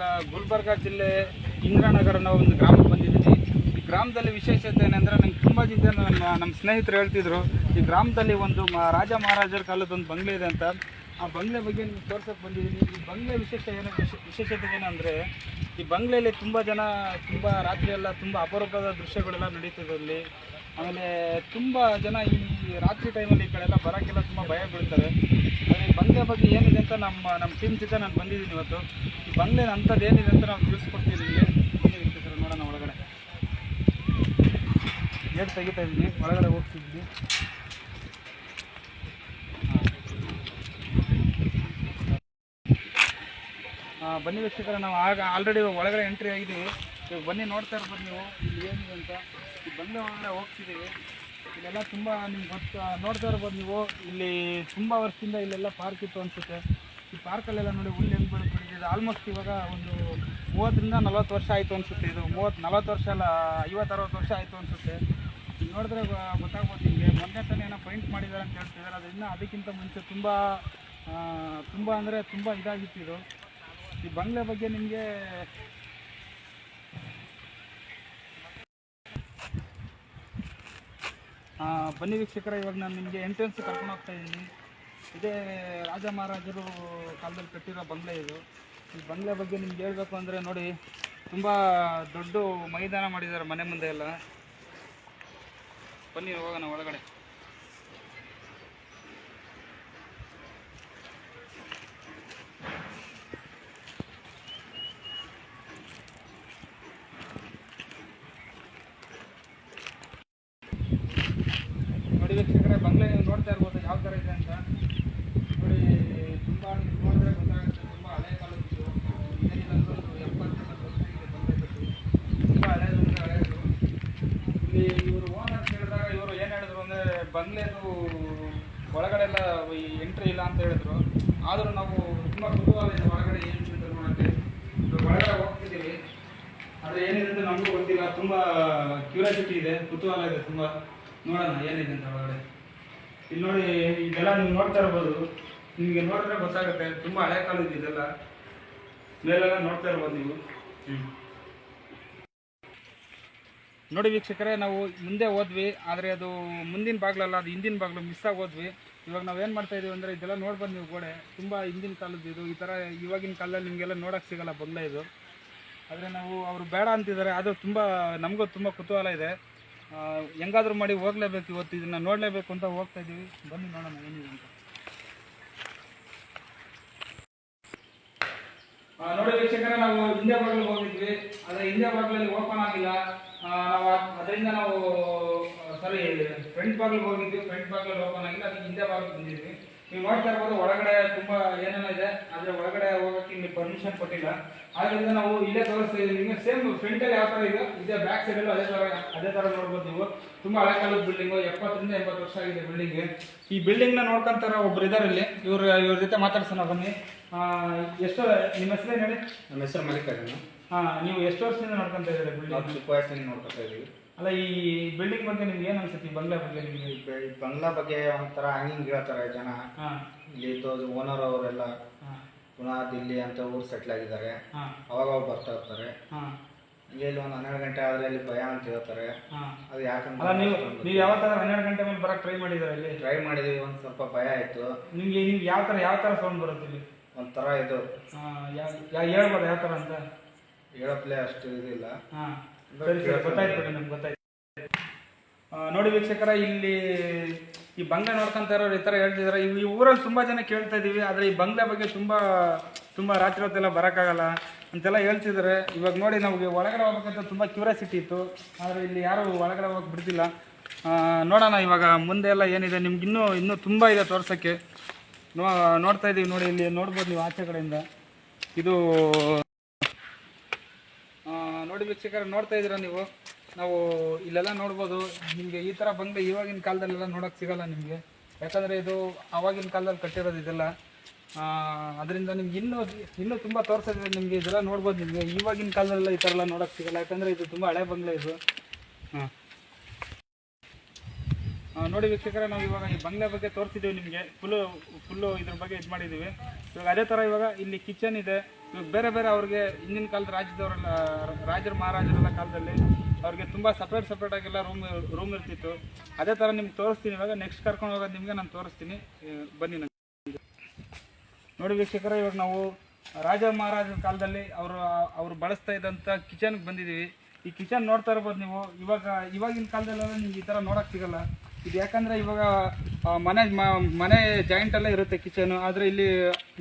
ಇವಾಗ ಗುಲ್ಬರ್ಗ ಜಿಲ್ಲೆ ಇಂದ್ರಾನಗರ ಅನ್ನೋ ಒಂದು ಗ್ರಾಮಕ್ಕೆ ಬಂದಿದ್ದೀನಿ. ಈ ಗ್ರಾಮದಲ್ಲಿ ವಿಶೇಷತೆ ಏನಂದರೆ ನಂಗೆ ತುಂಬ ಜನ ನಮ್ಮ ಸ್ನೇಹಿತರು ಹೇಳ್ತಿದ್ರು, ಈ ಗ್ರಾಮದಲ್ಲಿ ಒಂದು ರಾಜ ಮಹಾರಾಜರ ಕಾಲದ ಒಂದು ಬಂಗ್ಲೆ ಇದೆ ಅಂತ. ಆ ಬಂಗ್ಲೆ ಬಗ್ಗೆ ನಿಮ್ಗೆ ತೋರ್ಸೋಕ್ಕೆ ಬಂದಿದ್ದೀನಿ. ಈ ಬಂಗ್ಲೆ ವಿಶೇಷತೆ ಏನಂದರೆ, ಈ ಬಂಗ್ಲೆಯಲ್ಲಿ ತುಂಬ ರಾತ್ರಿ ಎಲ್ಲ ತುಂಬ ಅಪರೂಪದ ದೃಶ್ಯಗಳೆಲ್ಲ ನಡೀತದೆ ಅಲ್ಲಿ. ಆಮೇಲೆ ತುಂಬ ಜನ ಈ ರಾತ್ರಿ ಟೈಮಲ್ಲಿ ಈ ಕಡೆ ಎಲ್ಲ ಬರೋಕ್ಕೆಲ್ಲ ತುಂಬ ಭಯ ಬೀಳ್ತಾರೆ. ಆದರೆ ಈ ಬಂಗ್ಲೆ ಬಗ್ಗೆ ಏನಿದೆ ಅಂತ ನಮ್ಮ ಟೀಮ್ ಜೊತೆ ನಾನು ಬಂದಿದ್ದೀನಿ ಇವತ್ತು. ಈ ಬಂಗ್ಲೆ ಅಂಥದ್ದು ಏನಿದೆ ಅಂತ ನಾವು ತಿಳಿಸ್ಕೊಡ್ತೀವಿ ನಿಮಗೆ. ಬನ್ನಿ ಸರ್, ನೋಡೋಣ ಒಳಗಡೆ. ಗೇಟ್ ತೆಗಿತಾ ಇದ್ದೀನಿ, ಒಳಗಡೆ ಹೋಗ್ತಿದ್ವಿ. ಬನ್ನಿ ವೀಕ್ಷಕರೇ, ನಾವು ಆಲ್ರೆಡಿ ಒಳಗಡೆ ಎಂಟ್ರಿ ಆಗಿದ್ದೀವಿ. ಇವಾಗ ಬನ್ನಿ ನೋಡ್ತಾ ಇರ್ಬೋದು ನೀವು ಇಲ್ಲಿ ಏನಿದೆ ಅಂತ. ಈ ಬಂಗ್ಲೆ ಒಳಗಡೆ ಹೋಗ್ತಿದ್ದೀವಿ. ಇಲ್ಲೆಲ್ಲ ತುಂಬ ನಿಮ್ಗೆ ನೋಡ್ತಾ ಇರ್ಬೋದು ನೀವು. ಇಲ್ಲಿ ತುಂಬ ವರ್ಷದಿಂದ ಇಲ್ಲೆಲ್ಲ ಪಾರ್ಕ್ ಇತ್ತು ಅನಿಸುತ್ತೆ. ಈ ಪಾರ್ಕಲ್ಲೆಲ್ಲ ನೋಡಿ ಹುಲ್ಲು ಹೆಂಗೆ ಬೆಳೆದಿದೆ. ಆಲ್ಮೋಸ್ಟ್ ಇವಾಗ ಒಂದು 30ರಿಂದ 40 ವರ್ಷ ಆಯಿತು ಅನಿಸುತ್ತೆ. ಇದು 30-40 ವರ್ಷ ಅಲ್ಲ, 50-60 ವರ್ಷ ಆಯಿತು ಅನಿಸುತ್ತೆ. ಈಗ ನೋಡಿದ್ರೆ ಗೊತ್ತಾಗ್ಬೋದು ನಿಮಗೆ. ಮೊನ್ನೆ ತಾನೇ ಏನೋ ಪೈಂಟ್ ಮಾಡಿದ್ದಾರೆ ಅಂತ ಹೇಳ್ತಿದ್ದಾರೆ. ಅದರಿಂದ ಅದಕ್ಕಿಂತ ಮುಂಚೆ ತುಂಬ ಅಂದರೆ ತುಂಬ ಇದಾಗಿತ್ತು ಇದು. ಈ ಬಂಗ್ಲೆ ಬಗ್ಗೆ ನಿಮಗೆ ಬನ್ನಿ ವೀಕ್ಷಕರ, ಇವಾಗ ನಾನು ನಿಮಗೆ ಎಂಟ್ರೆನ್ಸ್ ಕರ್ಕೊಂಡು ಹೋಗ್ತಾ ಇದ್ದೀನಿ. ಇದೇ ರಾಜ ಮಹಾರಾಜರು ಕಾಲದಲ್ಲಿ ಕಟ್ಟಿರೋ ಬಂಗ್ಲೆ ಇದು. ಈ ಬಂಗ್ಲೆ ಬಗ್ಗೆ ನಿಮ್ಗೆ ಹೇಳಬೇಕು ಅಂದರೆ ನೋಡಿ, ತುಂಬ ದೊಡ್ಡ ಮೈದಾನ ಮಾಡಿದ್ದಾರೆ ಮನೆ ಮುಂದೆ ಎಲ್ಲ. ಬನ್ನಿ ಹೋಗೋಣ ಒಳಗಡೆ. ನೋಡಿ ವೀಕ್ಷಕರೇ, ಬಂಗ್ಲೆ ನೀವು ನೋಡ್ತಾ ಇರ್ಬೋದು ಯಾವ ಥರ ಇದೆ ಅಂತ. ನೋಡಿ, ತುಂಬ ನೋಡಿದ್ರೆ ಗೊತ್ತಾಗುತ್ತೆ. ತುಂಬ ಹಳೆ ಕಾಲದ್ದು, ಏನಿಲ್ಲ ಅಂದ್ರೆ 70-80 ವರ್ಷ ಇದೆ ಬಂಗ್ಲೆ ಕಟ್ಟಿ. ತುಂಬ ಹಳೆಯದು. ಇಲ್ಲಿ ಇವರು ಓನರ್ ಕೇಳಿದಾಗ ಇವರು ಏನು ಹೇಳಿದ್ರು ಅಂದರೆ, ಬಂಗ್ಲೆದು ಒಳಗಡೆ ಎಲ್ಲ ಈ ಎಂಟ್ರಿ ಇಲ್ಲ ಅಂತ ಹೇಳಿದ್ರು. ಆದರೂ ನಾವು ತುಂಬ ಕುತೂಹಲ ಇದೆ ಒಳಗಡೆ ಏನು ಅಂತ ನೋಡೋಕ್ಕೆ. ಒಳಗಡೆ ಹೋಗ್ತಿದ್ದೀವಿ, ಆದರೆ ಏನಿದೆ ಅಂತ ನಮಗೂ ಗೊತ್ತಿಲ್ಲ. ತುಂಬ ಕ್ಯೂರಿಯಾಸಿಟಿ ಇದೆ, ಕುತೂಹಲ ಇದೆ ತುಂಬ. ನೋಡೋಣ ಏನಿದೆ ಅಂತ ಒಳಗಡೆ. ಇಲ್ಲಿ ನೋಡಿ, ಇದೆಲ್ಲ ನೀವು ನೋಡ್ತಾ ಇರ್ಬೋದು. ನಿಮಗೆ ನೋಡಿದ್ರೆ ಗೊತ್ತಾಗುತ್ತೆ, ತುಂಬ ಹಳೆ ಕಾಲದ್ದು ಇದೆಲ್ಲ. ಮೇಲೆಲ್ಲ ನೋಡ್ತಾ ಇರ್ಬೋದು ನೀವು. ನೋಡಿ ವೀಕ್ಷಕರೇ, ನಾವು ಮುಂದೆ ಹೋದ್ವಿ, ಆದರೆ ಅದು ಮುಂದಿನ ಬಾಗ್ಲಲ್ಲ, ಅದು ಹಿಂದಿನ ಬಾಗ್ಲು ಮಿಸ್ ಆಗಿ ಹೋದ್ವಿ. ಇವಾಗ ನಾವೇನು ಮಾಡ್ತಾ ಇದೀವಿ ಅಂದರೆ, ಇದೆಲ್ಲ ನೋಡ್ಬೋದು ನೀವು. ಗೋಡೆ ತುಂಬ ಹಿಂದಿನ ಕಾಲದ್ದು ಇದು. ಈ ಥರ ಇವಾಗಿನ ಕಾಲದಲ್ಲಿ ನಿಮಗೆಲ್ಲ ನೋಡೋಕ್ಕೆ ಸಿಗೋಲ್ಲ ಬಂಗ್ಲೆ ಇದು. ಆದರೆ ಅವರು ಬೇಡ ಅಂತಿದ್ದಾರೆ. ಅದು ತುಂಬ ನಮಗೂ ತುಂಬ ಕುತೂಹಲ ಇದೆ. ಹೆಂಗಾದ್ರೂ ಮಾಡಿ ಹೋಗ್ಲೇಬೇಕು, ಇವತ್ತು ಇದನ್ನು ನೋಡಲೇಬೇಕು ಅಂತ ಹೋಗ್ತಾ ಇದ್ದೀವಿ. ಬನ್ನಿ ನೋಡೋಣ ಏನಿದೆ ಅಂತ. ನೋಡಿ ವೀಕ್ಷಕರೇ, ನಾವು ಹಿಂದೆ ಬಾಗಿಲಿಗೆ ಹೋಗಿದ್ವಿ, ಆದರೆ ಹಿಂದೆ ಬಾಗಿಲಲ್ಲಿ ಓಪನ್ ಆಗಿಲ್ಲ. ಅದರಿಂದ ನಾವು ಫ್ರಂಟ್ ಬಾಗಿಲಿಗೆ ಹೋಗಿದ್ವಿ. ಫ್ರಂಟ್ ಬಾಗಿಲಲ್ಲಿ ಓಪನ್ ಆಗಿಲ್ಲ, ಅದಕ್ಕೆ ಹಿಂದೆ ಬಾಗಿಲಿಗೆ ಬಂದಿದ್ವಿ. ನೀವು ನೋಡ್ತಾ ಇರ್ಬೋದು ಒಳಗಡೆ ತುಂಬ ಏನೇನೋ ಇದೆ, ಆದರೆ ಒಳಗಡೆ ಹೋಗೋಕ್ಕೆ ಇಲ್ಲಿ ಪರ್ಮಿಷನ್ ಕೊಟ್ಟಿಲ್ಲ. ಆದ್ದರಿಂದ ನಾವು ಇಲ್ಲೇ ತೋರಿಸ್ತಾ ಇದ್ದೀವಿ ನಿಮಗೆ. ಸೇಮ್ ಫ್ರಂಟಲ್ಲಿ ಯಾವ ಥರ ಇದೆ, ಇದೇ ಬ್ಯಾಕ್ ಸೈಡಲ್ಲೂ ಅದೇ ಥರ ನೋಡ್ಬೋದು ನೀವು. ತುಂಬ ಹಳೆ ಕಾಲದ ಬಿಲ್ಡಿಂಗು, 70ರಿಂದ 80 ವರ್ಷ ಆಗಿದೆ ಬಿಲ್ಡಿಂಗ್. ಈ ಬಿಲ್ಡಿಂಗ್ನ ನೋಡ್ಕೊಂತಾರ ಒಬ್ರು ಇದ್ದಾರೆ ಇಲ್ಲಿ. ಇವ್ರ ಜೊತೆ ಮಾತಾಡ್ಸೋಣ ಬನ್ನಿ. ಎಷ್ಟು ನಿಮ್ಮ ಹೆಸರು ಹೇಳಿ? ನಮ್ಮ ಹೆಸರು ಮಲ್ಲಿಕಾರ್ಜುನ. ನೀವು ಎಷ್ಟು ವರ್ಷದಿಂದ ನೋಡ್ಕೊಂತ ಇದ್ದೀರಾ ಬಿಲ್ಡಿಂಗ್? ಚಿಕ್ಕ ವಯಸ್ಸಿನಿಂದ ನೋಡ್ಕೊತಾ ಇದ್ದೀವಿ. ಅಲ್ಲ, ಈ ಬಿಲ್ಡಿಂಗ್ ಬಗ್ಗೆ ನಿಮ್ಗೆ ಏನು ಅನ್ಸುತ್ತೆ? ಈ ಬಂಗ್ಲಾ ಬಗ್ಗೆ ನಿಮಗೆ? ಈ ಬಂಗ್ಲಾ ಬಗ್ಗೆ ಒಂಥರ ಹಂಗಿಂಗ್ ಹೇಳ್ತಾರೆ ಜನ. ಇಲ್ಲಿ ಓನರ್ ಅವರೆಲ್ಲ ಪುನಃ ದಿಲ್ಲಿ ಅಂತ ಊರು ಸೆಟ್ಲ್ ಆಗಿದ್ದಾರೆ. ಅವಾಗ ಬರ್ತಾ ಇರ್ತಾರೆ. ಇಲ್ಲಿ ಒಂದು 12 ಗಂಟೆ ಆದರೆ ಅಲ್ಲಿ ಭಯ ಅಂತ ಹೇಳ್ತಾರೆ. ಅದು ಯಾಕಂದ್ರೆ ನೀವು ಯಾವತ್ತಾದ್ರೂ 12 ಗಂಟೆ ಮೇಲೆ ಬರಕ್ಕೆ ಟ್ರೈ ಮಾಡಿದ್ದಾರೆ? ಇಲ್ಲಿ ಟ್ರೈ ಮಾಡಿದ್ವಿ, ಒಂದು ಸ್ವಲ್ಪ ಭಯ ಆಯಿತು. ನಿಮ್ಗೆ ಯಾವ ಥರ ಸೌಂಡ್ ಬರುತ್ತೆ ಇಲ್ಲಿ? ಒಂಥರ ಇದು ಹೇಳ್ಬೋದು ಯಾವ ಥರ ಅಂತ? ಹೇಳಪ್ಲೆ ಅಷ್ಟು ಇದಿಲ್ಲ. ಗೊತ್ತಾಯ್ತು, ನಮ್ಗೆ ಗೊತ್ತಾಯ್ತು. ನೋಡಿ ವೀಕ್ಷಕರ, ಇಲ್ಲಿ ಈ ಬಂಗ್ಲೆ ನೋಡ್ಕೊಂತ ಇರೋರು ಈ ಥರ ಹೇಳ್ತಿದ್ದಾರೆ. ಈ ಊರಲ್ಲಿ ತುಂಬ ಜನ ಕೇಳ್ತಾ ಇದ್ದೀವಿ, ಆದರೆ ಈ ಬಂಗ್ಲೆ ಬಗ್ಗೆ ತುಂಬ ರಾತ್ರಿ ಹೊತ್ತೆಲ್ಲ ಬರೋಕ್ಕಾಗಲ್ಲ ಅಂತೆಲ್ಲ ಹೇಳ್ತಿದ್ದಾರೆ. ಇವಾಗ ನೋಡಿ, ನಮಗೆ ಒಳಗಡೆ ಹೋಗ್ಬೇಕಂತ ತುಂಬ ಕ್ಯೂರಿಯಾಸಿಟಿ ಇತ್ತು, ಆದರೆ ಇಲ್ಲಿ ಯಾರೂ ಒಳಗಡೆ ಹೋಗಿ ಬಿಡ್ತಿಲ್ಲ. ನೋಡೋಣ ಇವಾಗ ಮುಂದೆ ಎಲ್ಲ ಏನಿದೆ. ನಿಮ್ಗೆ ಇನ್ನೂ ತುಂಬ ಇದೆ ತೋರ್ಸೋಕ್ಕೆ. ನೋಡ್ತಾ ಇದ್ದೀವಿ ನೋಡಿ, ಇಲ್ಲಿ ನೋಡ್ಬೋದು ನೀವು ಆಚೆ ಕಡೆಯಿಂದ. ಇದು ನೋಡಿ ವೀಕ್ಷಕರ, ನೋಡ್ತಾ ಇದ್ದೀರಾ ನೀವು. ನಾವು ಇಲ್ಲೆಲ್ಲ ನೋಡ್ಬೋದು. ನಿಮಗೆ ಈ ಥರ ಬಂಗ್ಲೆ ಇವಾಗಿನ ಕಾಲದಲ್ಲೆಲ್ಲ ನೋಡೋಕ್ಕೆ ಸಿಗೋಲ್ಲ ನಿಮಗೆ, ಯಾಕಂದರೆ ಇದು ಆವಾಗಿನ ಕಾಲದಲ್ಲಿ ಕಟ್ಟಿರೋದು ಇದೆಲ್ಲ. ಅದರಿಂದ ನಿಮ್ಗೆ ಇನ್ನೂ ತುಂಬ ತೋರಿಸೋದಿದೆ ನಿಮಗೆ. ಇದೆಲ್ಲ ನೋಡ್ಬೋದು ನಿಮಗೆ. ಇವಾಗಿನ ಕಾಲದಲ್ಲೆಲ್ಲ ಈ ಥರ ಎಲ್ಲ ನೋಡೋಕ್ಕೆ ಸಿಗೋಲ್ಲ, ಯಾಕಂದರೆ ಇದು ತುಂಬ ಹಳೆ ಬಂಗ್ಲೆ ಇದು. ನೋಡಿ ವೀಕ್ಷಕರೇ, ನಾವು ಇವಾಗ ಈ ಬಂಗ್ಲೆ ಬಗ್ಗೆ ತೋರಿಸಿದ್ದೀವಿ ನಿಮಗೆ, ಫುಲ್ಲು ಇದ್ರ ಬಗ್ಗೆ ಇದು ಮಾಡಿದ್ದೀವಿ. ಇವಾಗ ಅದೇ ಥರ ಇವಾಗ ಇಲ್ಲಿ ಕಿಚನ್ ಇದೆ. ಇವಾಗ ಬೇರೆ ಬೇರೆ ಅವ್ರಿಗೆ ಹಿಂದಿನ ಕಾಲದ ರಾಜ್ಯದವರೆಲ್ಲ, ರಾಜರು ಮಹಾರಾಜರೆಲ್ಲ ಕಾಲದಲ್ಲಿ ಅವ್ರಿಗೆ ತುಂಬ ಸಪ್ರೇಟಾಗೆಲ್ಲ ರೂಮ್ ಇರ್ತಿತ್ತು. ಅದೇ ಥರ ನಿಮ್ಗೆ ತೋರಿಸ್ತೀನಿ. ಇವಾಗ ನೆಕ್ಸ್ಟ್ ಕರ್ಕೊಂಡು ಹೋಗೋದು ನಿಮಗೆ ನಾನು ತೋರಿಸ್ತೀನಿ, ಬನ್ನಿ. ನೋಡಿ ವೀಕ್ಷಕರೇ, ಇವಾಗ ನಾವು ರಾಜ ಮಹಾರಾಜರ ಕಾಲದಲ್ಲಿ ಅವರು ಬಳಸ್ತಾ ಇದ್ದಂಥ ಕಿಚನ್ಗೆ ಬಂದಿದ್ದೀವಿ. ಈ ಕಿಚನ್ ನೋಡ್ತಾ ಇರ್ಬೋದು ನೀವು. ಇವಾಗಿನ ಕಾಲದಲ್ಲೆಲ್ಲ ನಿಮ್ಗೆ ಈ ಥರ ನೋಡೋಕ್ಕೆ ಸಿಗಲ್ಲ. ಇದು ಯಾಕಂದರೆ ಇವಾಗ ಮನೆ ಜಾಯಿಂಟಲ್ಲೇ ಇರುತ್ತೆ ಕಿಚನು. ಆದರೆ ಇಲ್ಲಿ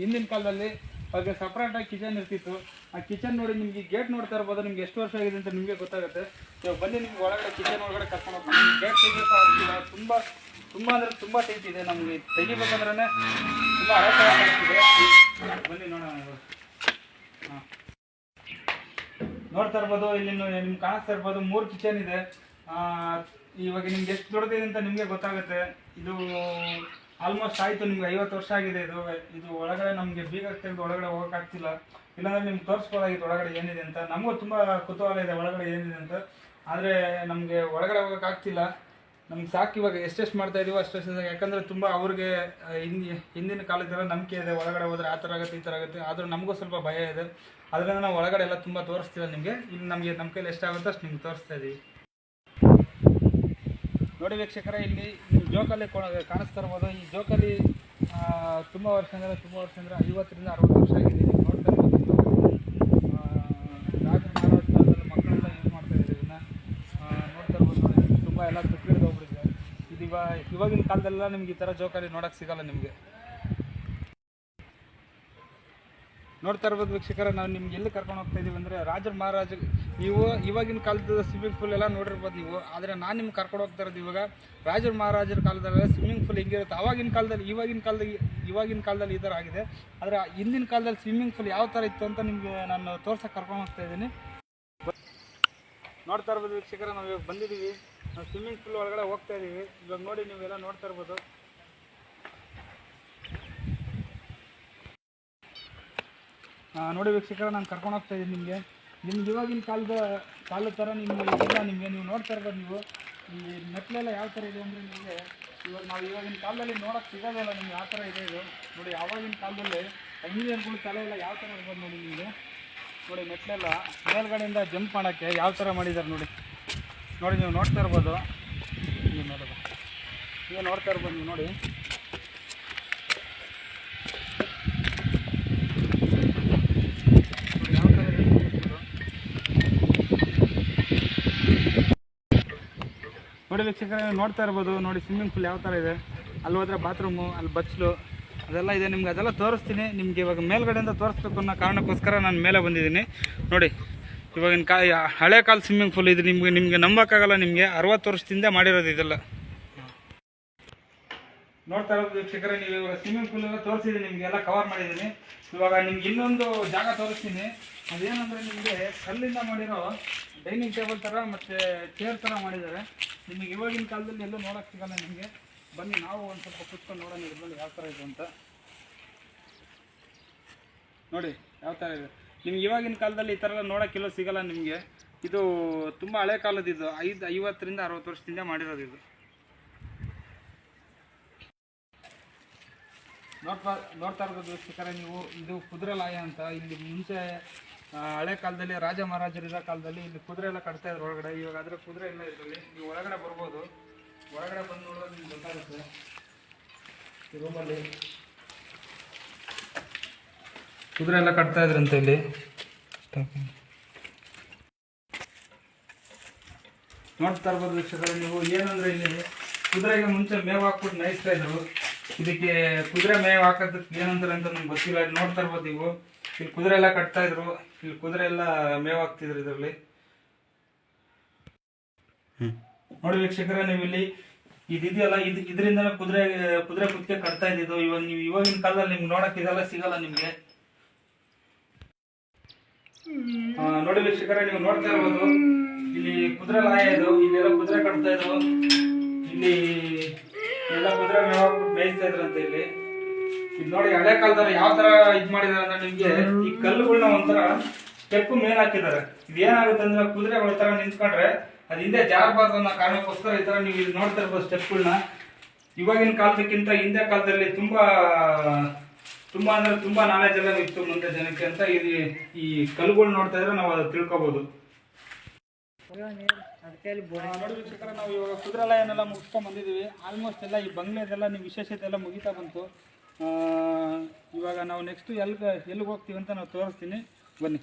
ಹಿಂದಿನ ಕಾಲದಲ್ಲಿ ಅವ್ರಿಗೆ ಸಪ್ರೇಟಾಗಿ ಕಿಚನ್ ಇರ್ತಿತ್ತು. ಆ ಕಿಚನ್ ನೋಡಿ, ನಿಮಗೆ ಗೇಟ್ ನೋಡ್ತಾ ಇರ್ಬೋದು. ನಿಮ್ಗೆ ಎಷ್ಟು ವರ್ಷ ಆಗಿದೆ ಅಂತ ನಿಮಗೆ ಗೊತ್ತಾಗುತ್ತೆ. ಇವಾಗ ಬನ್ನಿ, ನಿಮ್ಗೆ ಒಳಗಡೆ ಕಿಚನ್ ಒಳಗಡೆ ಕರ್ಕೊಂಡು ಹೋಗ್ತೀನಿ. ಗೇಟ್ ತೆಗಿಬೇಕು ಆಗ್ತಿಲ್ಲ, ತುಂಬ ಅಂದರೆ ತುಂಬ ಟೈಟ್ ಇದೆ. ನಮಗೆ ತೆಗಿಬೇಕಂದ್ರೆ ತುಂಬ ಆಗ್ತಿದೆ. ಬನ್ನಿ ನೋಡೋಣ. ಹಾಂ, ನೋಡ್ತಾ ಇರ್ಬೋದು. ಇಲ್ಲಿ ನಿಮ್ಗೆ ಕಾಣಿಸ್ತಾ ಇರ್ಬೋದು 3 ಕಿಚನ್ ಇದೆ. ಇವಾಗ ನಿಮ್ಗೆ ಎಷ್ಟು ದೊಡ್ಡದಿದೆ ಅಂತ ನಿಮಗೆ ಗೊತ್ತಾಗುತ್ತೆ. ಇದು ಆಲ್ಮೋಸ್ಟ್ ಆಯಿತು, ನಿಮ್ಗೆ 50 ವರ್ಷ ಆಗಿದೆ. ಇದು ಒಳಗಡೆ ನಮಗೆ ಬೀಗ ತೆಗೆದು ಒಳಗಡೆ ಹೋಗೋಕ್ಕಾಗ್ತಿಲ್ಲ. ಇಲ್ಲಾಂದರೆ ನಿಮ್ಗೆ ತೋರಿಸ್ಬೋದಾಗಿತ್ತು ಒಳಗಡೆ ಏನಿದೆ ಅಂತ. ನಮಗೂ ತುಂಬ ಕುತೂಹಲ ಇದೆ ಒಳಗಡೆ ಏನಿದೆ ಅಂತ. ಆದರೆ ನಮಗೆ ಒಳಗಡೆ ಹೋಗೋಕ್ಕಾಗ್ತಿಲ್ಲ. ನಮ್ಗೆ ಸಾಕು ಇವಾಗ ಎಷ್ಟೆಷ್ಟು ಮಾಡ್ತಾ ಇದೀವೋ ಅಷ್ಟೆಷ್ಟು. ಯಾಕಂದರೆ ತುಂಬ ಅವ್ರಿಗೆ ಹಿಂದಿನ ಕಾಲದೆಲ್ಲ ನಂಬಿಕೆ ಇದೆ, ಒಳಗಡೆ ಹೋದರೆ ಆ ಥರ ಆಗುತ್ತೆ ಈ ಥರ ಆಗುತ್ತೆ. ಆದರೂ ನಮಗೂ ಸ್ವಲ್ಪ ಭಯ ಇದೆ. ಅದರಿಂದ ನಾವು ಒಳಗಡೆ ಎಲ್ಲ ತುಂಬ ತೋರಿಸ್ತೀವಿ ನಿಮಗೆ. ಇಲ್ಲಿ ನಮ್ಮ ಕೈಲಿ ಎಷ್ಟಾಗುತ್ತೋ ಅಷ್ಟು ನಿಮ್ಗೆ ತೋರಿಸ್ತಾ ಇದ್ದೀವಿ. ನೋಡಿ ವೀಕ್ಷಕರೇ, ಇಲ್ಲಿ ಜೋಕಾಲಿ ಕಾಣಿಸ್ತಾ ಇರ್ಬೋದು. ಈ ಜೋಕಾಲಿ ತುಂಬ ವರ್ಷ ಅಂದರೆ 50 ರಿಂದ 60 ವರ್ಷ ಆಗಿದೆ. ನೀವು ನೋಡ್ತಾ ಇರ್ಬೋದು. ರಾಜ ಮಹಾರಾಜ ಕಾಲದಲ್ಲಿ ಮಕ್ಕಳೆಲ್ಲ ಯೂಸ್ ಮಾಡ್ತಾ ಇದ್ದಾರೆ ಇದನ್ನು. ನೋಡ್ತಾ ಇರ್ಬೋದು. ನೋಡಿ, ತುಂಬ ಎಲ್ಲ ತುಕ್ಕಿಡ್ದು ಹೋಗ್ಬಿಟ್ಟಿದೆ. ಇದು ಇವಾಗಿನ ಕಾಲದಲ್ಲೆಲ್ಲ ನಿಮ್ಗೆ ಈ ಥರ ಜೋಕಾಲಿ ನೋಡೋಕ್ಕೆ ಸಿಗಲ್ಲ ನಿಮಗೆ. ನೋಡ್ತಾ ಇರ್ಬೋದು ವೀಕ್ಷಕರೇ, ನಾವು ನಿಮ್ಗೆ ಎಲ್ಲಿ ಕರ್ಕೊಂಡು ಹೋಗ್ತಾ ಇದ್ದೀವಿ ಅಂದರೆ ರಾಜರ ಮಹಾರಾಜ. ನೀವು ಇವಾಗಿನ ಕಾಲದ ಸ್ವಿಮ್ಮಿಂಗ್ ಪೂಲ್ ಎಲ್ಲ ನೋಡಿರ್ಬೋದು ನೀವು. ಆದರೆ ನಾನು ನಿಮ್ಗೆ ಕರ್ಕೊಂಡು ಹೋಗ್ತಾ ಇರೋದು ಇವಾಗ ರಾಜರ ಮಹಾರಾಜರ ಕಾಲದಲ್ಲ ಸ್ವಿಮ್ಮಿಂಗ್ ಪೂಲ್ ಹೆಂಗಿರುತ್ತೆ ಇವಾಗಿನ ಕಾಲದಲ್ಲಿ ಈ ಥರ ಆಗಿದೆ. ಆದರೆ ಹಿಂದಿನ ಕಾಲದಲ್ಲಿ ಸ್ವಿಮ್ಮಿಂಗ್ ಪೂಲ್ ಯಾವ ಥರ ಇತ್ತು ಅಂತ ನಿಮಗೆ ನಾನು ತೋರ್ಸೋಕೆ ಕರ್ಕೊಂಡು ಹೋಗ್ತಾ ಇದ್ದೀನಿ. ನೋಡ್ತಾ ಇರ್ಬೋದು ವೀಕ್ಷಕರೇ, ನಾವು ಇವಾಗ ಬಂದಿದ್ದೀವಿ. ನಾವು ಸ್ವಿಮ್ಮಿಂಗ್ ಪೂಲ್ ಒಳಗಡೆ ಹೋಗ್ತಾ ಇದ್ದೀವಿ. ಇವಾಗ ನೋಡಿ, ನೀವೆಲ್ಲ ನೋಡ್ತಾ ಇರ್ಬೋದು. ನೋಡಿ ವೀಕ್ಷಕರ, ನಾನು ಕರ್ಕೊಂಡು ಹೋಗ್ತಾ ಇದ್ದೀನಿ ನಿಮ್ಗೆ ಇವಾಗಿನ ಕಾಲದ ಥರ ನಿಮಗೆ ನೀವು ನೋಡ್ತಾ ಇರ್ಬೋದು. ನೀವು ಈ ಮೆಟ್ಲೆಲ್ಲ ಯಾವ ಥರ ಇದೆ ಅಂದರೆ ನಿಮಗೆ ಇವಾಗಿನ ಕಾಲದಲ್ಲಿ ನೋಡೋಕ್ಕೆ ಸಿಗೋದಿಲ್ಲ ನಿಮ್ಗೆ. ಯಾವ ಥರ ಇದೆ ಇದು ನೋಡಿ. ಆವಾಗಿನ ಕಾಲದಲ್ಲಿ ಇಂಜಿನಿಯರ್ಗಳು ತಲೆ ಎಲ್ಲ ಯಾವ ಥರ ಇರ್ಬೋದು ನೋಡಿ ನಿಮಗೆ. ನೋಡಿ, ಮೆಟ್ಲೆಲ್ಲ ಮೇಲ್ಗಡೆಯಿಂದ ಜಂಪ್ ಮಾಡೋಕ್ಕೆ ಯಾವ ಥರ ಮಾಡಿದ್ದಾರೆ ನೋಡಿ. ನೀವು ನೋಡ್ತಾ ಇರ್ಬೋದು. ಈಗ ನೋಡ್ತಾ ಇರ್ಬೋದು ನೀವು ನೋಡಿ. ನೋಡಿ ವೀಕ್ಷಕರೇ, ನೋಡ್ತಾ ಇರ್ಬೋದು. ನೋಡಿ, ಸ್ವಿಮ್ಮಿಂಗ್ ಪೂಲ್ ಯಾವ ಥರ ಇದೆ. ಅಲ್ಲಿ ಹೋದರೆ ಬಾತ್ರೂಮು, ಅಲ್ಲಿ ಬಚ್ಚಲು ಅದೆಲ್ಲ ಇದೆ. ನಿಮ್ಗೆ ಅದೆಲ್ಲ ತೋರಿಸ್ತೀನಿ. ನಿಮಗೆ ಇವಾಗ ಮೇಲ್ಗಡೆಯಿಂದ ತೋರಿಸ್ಬೇಕು ಅನ್ನೋ ಕಾರಣಕ್ಕೋಸ್ಕರ ನಾನು ಮೇಲೆ ಬಂದಿದ್ದೀನಿ. ನೋಡಿ, ಇವಾಗಿನ ಹಳೆ ಕಾಲ ಸ್ವಿಮ್ಮಿಂಗ್ ಪೂಲ್ ಇದು. ನಿಮಗೆ ನಂಬೋಕ್ಕಾಗಲ್ಲ. ನಿಮಗೆ 60 ವರ್ಷದಿಂದ ಮಾಡಿರೋದು ಇದೆಲ್ಲ. ನೋಡ್ತಾ ಇರೋದು ವೀಕ್ಷಕರೇ, ನೀವು ಇವಾಗ ಸ್ವಿಮ್ಮಿಂಗ್ ಪೂಲ್ ಎಲ್ಲ ತೋರಿಸಿದ್ದೀನಿ, ನಿಮಗೆಲ್ಲ ಕವರ್ ಮಾಡಿದ್ದೀನಿ. ಇವಾಗ ನಿಮ್ಗೆ ಇನ್ನೊಂದು ಜಾಗ ತೋರಿಸ್ತೀನಿ. ಅದೇನಂದರೆ ನಿಮಗೆ ಕಲ್ಲಿಂದ ಮಾಡಿರೋ ಡೈನಿಂಗ್ ಟೇಬಲ್ ಥರ ಮತ್ತು ಚೇರ್ ಥರ ಮಾಡಿದ್ದಾರೆ. ನಿಮಗೆ ಇವಾಗಿನ ಕಾಲದಲ್ಲಿ ಎಲ್ಲೂ ನೋಡೋಕ್ಕೆ ಸಿಗಲ್ಲ ನಿಮಗೆ. ಬನ್ನಿ, ನಾವು ಒಂದು ಸ್ವಲ್ಪ ಕೂತ್ಕೊಂಡು ನೋಡೋಣ ಇದ್ರಲ್ಲಿ ಯಾವ ಥರ ಇದೆ ಅಂತ. ನೋಡಿ ಯಾವ ಥರ ಇದೆ. ನಿಮ್ಗೆ ಇವಾಗಿನ ಕಾಲದಲ್ಲಿ ಈ ಥರ ಎಲ್ಲ ನೋಡೋಕ್ಕೆಲ್ಲೂ ಸಿಗಲ್ಲ ನಿಮಗೆ. ಇದು ತುಂಬ ಹಳೆ ಕಾಲದಿದ್ದು. 50 ರಿಂದ 60 ವರ್ಷದಿಂದ ಮಾಡಿರೋದು ಇದು. ನೋಡ್ತಾ ಇರ್ಬೋದು ವೀಕ್ಷಕರೇ ನೀವು. ಇದು ಕುದುರೆ ಲಾಯ ಅಂತ. ಇಲ್ಲಿ ಮುಂಚೆ ಹಳೆ ಕಾಲದಲ್ಲಿ ರಾಜ ಮಹಾರಾಜರಿರೋ ಕಾಲದಲ್ಲಿ ಇಲ್ಲಿ ಕುದುರೆ ಎಲ್ಲ ಕಟ್ತಾ ಇದ್ರು ಒಳಗಡೆ. ಇವಾಗ ಆದರೆ ಕುದುರೆ ಇಲ್ಲ ಇದರಲ್ಲಿ. ನೀವು ಒಳಗಡೆ ಬರ್ಬೋದು. ಒಳಗಡೆ ಬಂದು ನೋಡೋದು ನಿಮ್ಗೆ ಗೊತ್ತಾಗುತ್ತೆ. ಈ ರೂಮಲ್ಲಿ ಕುದುರೆ ಎಲ್ಲ ಕಟ್ತಾ ಇದ್ರಂತೆ ಇಲ್ಲಿ. ನೋಡ್ತಾ ಇರ್ಬೋದು ವೀಕ್ಷಕರೇ ನೀವು. ಏನಂದರೆ ಇಲ್ಲಿ ಕುದುರೆಗೆ ಮುಂಚೆ ಮೇವು ಹಾಕ್ಬಿಟ್ಟು ನಯಿಸ್ತಾ ಇದ್ರು. ಇದಕ್ಕೆ ಕುದುರೆ ಮೇವು ಹಾಕೋದಕ್ಕೆ ಏನಂತಾರೆ ಅಂತ ನಮ್ಗೆ ಗೊತ್ತಿಲ್ಲ. ಇಲ್ಲಿ ನೋಡ್ತಾ ಇರ್ಬೋದು ನೀವು. ಇಲ್ಲಿ ಕುದುರೆ ಎಲ್ಲ ಕಟ್ತಾ ಇದ್ರು. ಇಲ್ಲಿ ಕುದುರೆ ಎಲ್ಲ ಮೇವು ಹಾಕ್ತಿದ್ರು ಇದರಲ್ಲಿ. ನೋಡಿ ವೀಕ್ಷಕರೇ, ನೀವು ಇಲ್ಲಿ ಇದೆಯಲ್ಲ, ಇದರಿಂದ ಕುದುರೆ ಕುತ್ತಿಗೆ ಕಟ್ತಾ ಇದ್ದಿದ್ದು. ನೀವು ಇವಾಗಿನ ಕಾಲದಲ್ಲಿ ನಿಮ್ಗೆ ನೋಡಕ್ಕೆ ಇದೆಲ್ಲ ಸಿಗಲ್ಲ ನಿಮ್ಗೆ. ನೋಡಿ ವೀಕ್ಷಕರೇ, ನೀವು ನೋಡ್ತಾ ಇರ್ಬೋದು. ಇಲ್ಲಿ ಕುದುರೆ ಲಾಯ ಇದು. ಇಲ್ಲೆಲ್ಲ ಕುದುರೆ ಕಟ್ತಾ ಇದ್ರು. ಇಲ್ಲಿ ಎಲ್ಲ ಕುದುರೆ ಮೇಯಿಸ್ತಾ ಇದ್ರಂತೆ ಇಲ್ಲಿ. ಇದು ನೋಡಿ, ಹಳೆ ಕಾಲದಲ್ಲಿ ಯಾವ ತರ ಇದ್ ಮಾಡಿದಾರೆ ಅಂದ್ರೆ ನಿಮ್ಗೆ ಈ ಕಲ್ಲುಗಳನ್ನ ಒಂಥರ ಸ್ಟೆಪ್ ಮೇಲ್ ಹಾಕಿದ್ದಾರೆ. ಇದೇನಾಗುತ್ತೆ ಅಂದ್ರೆ ಕುದುರೆ ತರ ನಿಂತ್ಕೊಂಡ್ರೆ ಅದು ಹಿಂದೆ ಜಾರಬಾರ್ದು ಅನ್ನೋ ಕಾರಣಕ್ಕೋಸ್ಕರ ಈ ಥರ ನೀವು ಇಲ್ಲಿ ನೋಡ್ತಾ ಇರ್ಬೋದು ಸ್ಟೆಪ್ಗಳನ್ನ. ಇವಾಗಿನ ಕಾಲದಕ್ಕಿಂತ ಹಿಂದೆ ಕಾಲದಲ್ಲಿ ತುಂಬ ಅಂದರೆ ತುಂಬ ನಾಲೆಜ್ ಎಲ್ಲ ಇತ್ತು ಮುಂದೆ ಜನಕ್ಕೆ ಅಂತ ಈ ಕಲ್ಲುಗಳು ನೋಡ್ತಾ ಇದ್ರೆ ನಾವು ಅದು ತಿಳ್ಕೊಬೋದು. ನೋಡಿ ವೀಕ್ಷಕರೇ, ನಾವು ಇವಾಗ ಕುದುರೆಲಾಯನೆಲ್ಲ ಮುಗಿಸ್ಕೊಂಡು ಬಂದಿದ್ದೀವಿ. ಆಲ್ಮೋಸ್ಟ್ ಎಲ್ಲ ಈ ಬಂಗ್ಲೆದೆಲ್ಲ ನೀವು ವಿಶೇಷತೆ ಎಲ್ಲ ಮುಗಿತಾ ಬಂತು. ಇವಾಗ ನಾವು ನೆಕ್ಸ್ಟು ಎಲ್ಲಿಗೆ ಹೋಗ್ತೀವಿ ಅಂತ ನಾವು ತೋರಿಸ್ತೀನಿ, ಬನ್ನಿ.